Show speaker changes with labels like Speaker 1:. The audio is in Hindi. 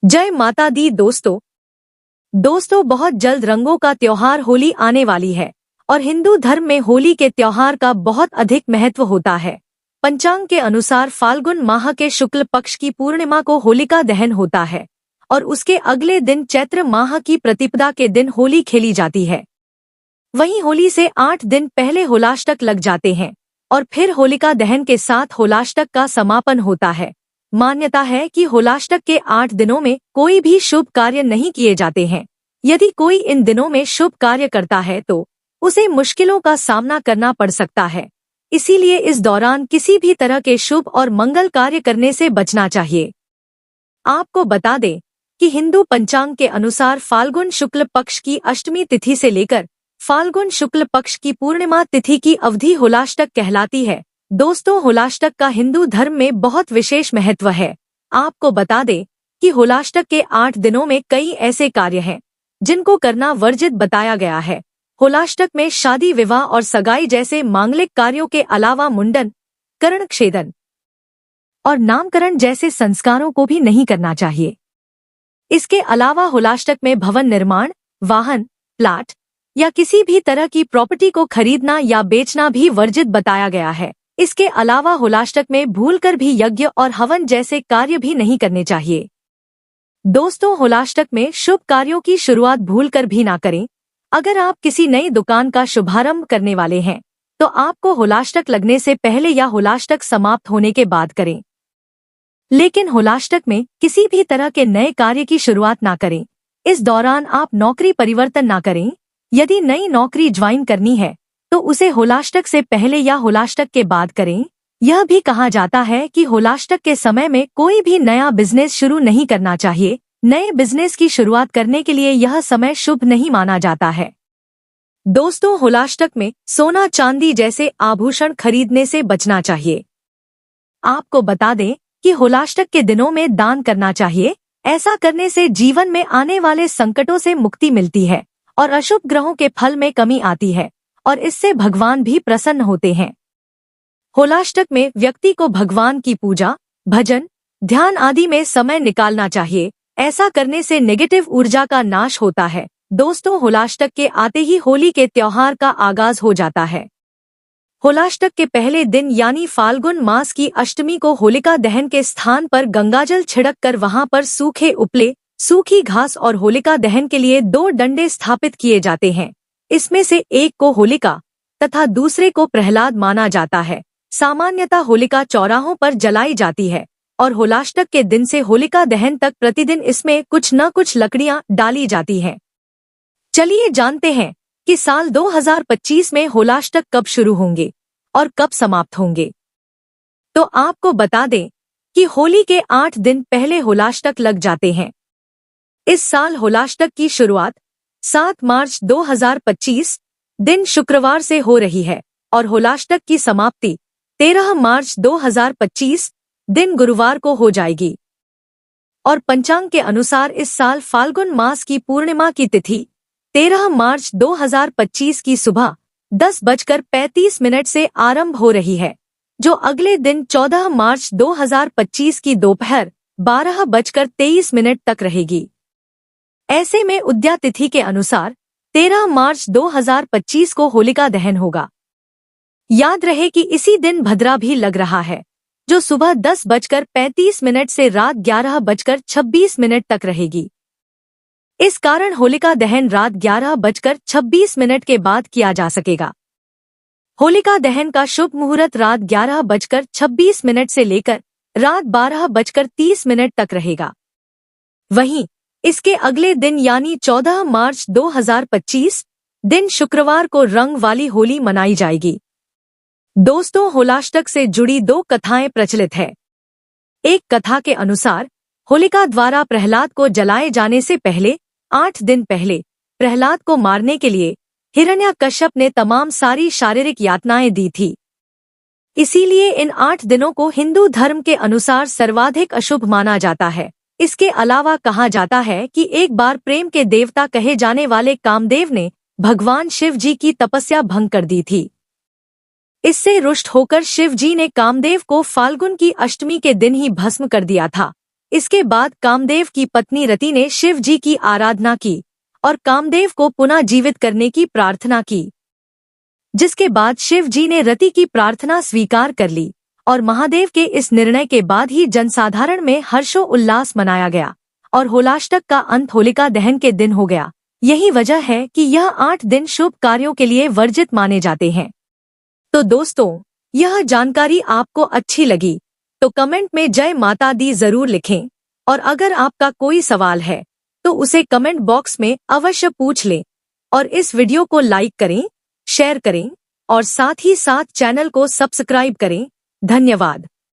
Speaker 1: जय माता दी दोस्तों बहुत जल्द रंगों का त्योहार होली आने वाली है और हिंदू धर्म में होली के त्योहार का बहुत अधिक महत्व होता है। पंचांग के अनुसार फाल्गुन माह के शुक्ल पक्ष की पूर्णिमा को होलिका दहन होता है और उसके अगले दिन चैत्र माह की प्रतिपदा के दिन होली खेली जाती है। वहीं होली से 8 दिन पहले होलाष्टक लग जाते हैं और फिर होलिका दहन के साथ होलाष्टक का समापन होता है। मान्यता है कि होलाष्टक के 8 दिनों में कोई भी शुभ कार्य नहीं किए जाते हैं। यदि कोई इन दिनों में शुभ कार्य करता है तो उसे मुश्किलों का सामना करना पड़ सकता है। इसीलिए इस दौरान किसी भी तरह के शुभ और मंगल कार्य करने से बचना चाहिए। आपको बता दें कि हिंदू पंचांग के अनुसार फाल्गुन शुक्ल पक्ष की अष्टमी तिथि से लेकर फाल्गुन शुक्ल पक्ष की पूर्णिमा तिथि की अवधि होलाष्टक कहलाती है। दोस्तों, होलाष्टक का हिंदू धर्म में बहुत विशेष महत्व है। आपको बता दें कि होलाष्टक के 8 दिनों में कई ऐसे कार्य हैं जिनको करना वर्जित बताया गया है। होलाष्टक में शादी, विवाह और सगाई जैसे मांगलिक कार्यों के अलावा मुंडन, कर्णछेदन और नामकरण जैसे संस्कारों को भी नहीं करना चाहिए। इसके अलावा होलाष्टक में भवन निर्माण, वाहन, प्लाट या किसी भी तरह की प्रॉपर्टी को खरीदना या बेचना भी वर्जित बताया गया है। इसके अलावा होलाष्टक में भूलकर भी यज्ञ और हवन जैसे कार्य भी नहीं करने चाहिए। दोस्तों, होलाष्टक में शुभ कार्यों की शुरुआत भूलकर भी ना करें। अगर आप किसी नई दुकान का शुभारंभ करने वाले हैं तो आपको होलाष्टक लगने से पहले या होलाष्टक समाप्त होने के बाद करें। लेकिन होलाष्टक में किसी भी तरह के नए कार्य की शुरुआत ना करें। इस दौरान आप नौकरी परिवर्तन ना करें। यदि नई नौकरी ज्वाइन करनी है तो उसे होलाष्टक से पहले या होलाष्टक के बाद करें। यह भी कहा जाता है कि होलाष्टक के समय में कोई भी नया बिजनेस शुरू नहीं करना चाहिए। नए बिजनेस की शुरुआत करने के लिए यह समय शुभ नहीं माना जाता है। दोस्तों, होलाष्टक में सोना चांदी जैसे आभूषण खरीदने से बचना चाहिए। आपको बता दें कि होलाष्टक के दिनों में दान करना चाहिए। ऐसा करने से जीवन में आने वाले संकटों से मुक्ति मिलती है और अशुभ ग्रहों के फल में कमी आती है और इससे भगवान भी प्रसन्न होते हैं। होलाष्टक में व्यक्ति को भगवान की पूजा, भजन, ध्यान आदि में समय निकालना चाहिए। ऐसा करने से नेगेटिव ऊर्जा का नाश होता है। दोस्तों, होलाष्टक के आते ही होली के त्योहार का आगाज हो जाता है। होलाष्टक के पहले दिन यानी फाल्गुन मास की अष्टमी को होलिका दहन के स्थान पर गंगाजल छिड़क कर वहां पर सूखे उपले, सूखी घास और होलिका दहन के लिए 2 डंडे स्थापित किए जाते हैं। इसमें से एक को होलिका तथा दूसरे को प्रहलाद माना जाता है। सामान्यतः होलिका चौराहों पर जलाई जाती है और होलाष्टक के दिन से होलिका दहन तक प्रतिदिन इसमें कुछ न कुछ लकड़ियां डाली जाती हैं। चलिए जानते हैं कि साल 2025 में होलाष्टक कब शुरू होंगे और कब समाप्त होंगे। तो आपको बता दें कि होली के 8 दिन पहले होलाष्टक लग जाते हैं। इस साल होलाष्टक की शुरुआत 7 मार्च 2025 दिन शुक्रवार से हो रही है और होलाष्टक की समाप्ति 13 मार्च 2025 दिन गुरुवार को हो जाएगी। और पंचांग के अनुसार इस साल फाल्गुन मास की पूर्णिमा की तिथि 13 मार्च 2025 की सुबह 10:35 से आरंभ हो रही है, जो अगले दिन 14 मार्च 2025 की दोपहर 12:23 तक रहेगी। ऐसे में उद्या तिथि के अनुसार 13 मार्च 2025 को होलिका दहन होगा। याद रहे कि इसी दिन भद्रा भी लग रहा है, जो सुबह 10:35 से रात 11:26 तक रहेगी। इस कारण होलिका दहन रात 11:26 के बाद किया जा सकेगा। होलिका दहन का शुभ मुहूर्त रात 11:26 से लेकर रात 12:30 तक रहेगा। वहीं इसके अगले दिन यानी 14 मार्च 2025 दिन शुक्रवार को रंग वाली होली मनाई जाएगी। दोस्तों, होलाष्टक से जुड़ी 2 कथाएं प्रचलित है। एक कथा के अनुसार होलिका द्वारा प्रहलाद को जलाए जाने से पहले 8 दिन पहले प्रहलाद को मारने के लिए हिरण्याकश्यप ने तमाम सारी शारीरिक यातनाएं दी थी। इसीलिए इन 8 दिनों को हिंदू धर्म के अनुसार सर्वाधिक अशुभ माना जाता है। इसके अलावा कहा जाता है कि एक बार प्रेम के देवता कहे जाने वाले कामदेव ने भगवान शिव जी की तपस्या भंग कर दी थी। इससे रुष्ट होकर शिव जी ने कामदेव को फाल्गुन की अष्टमी के दिन ही भस्म कर दिया था। इसके बाद कामदेव की पत्नी रति ने शिव जी की आराधना की और कामदेव को पुनः जीवित करने की प्रार्थना की, जिसके बाद शिव जी ने रति की प्रार्थना स्वीकार कर ली और महादेव के इस निर्णय के बाद ही जनसाधारण में हर्षोल्लास मनाया गया और होलाष्टक का अंत होलिका दहन के दिन हो गया। यही वजह है कि यह 8 दिन शुभ कार्यों के लिए वर्जित माने जाते हैं। तो दोस्तों, यह जानकारी आपको अच्छी लगी तो कमेंट में जय माता दी जरूर लिखें और अगर आपका कोई सवाल है तो उसे कमेंट बॉक्स में अवश्य पूछ लें और इस वीडियो को लाइक करें, शेयर करें और साथ ही साथ चैनल को सब्सक्राइब करें। धन्यवाद।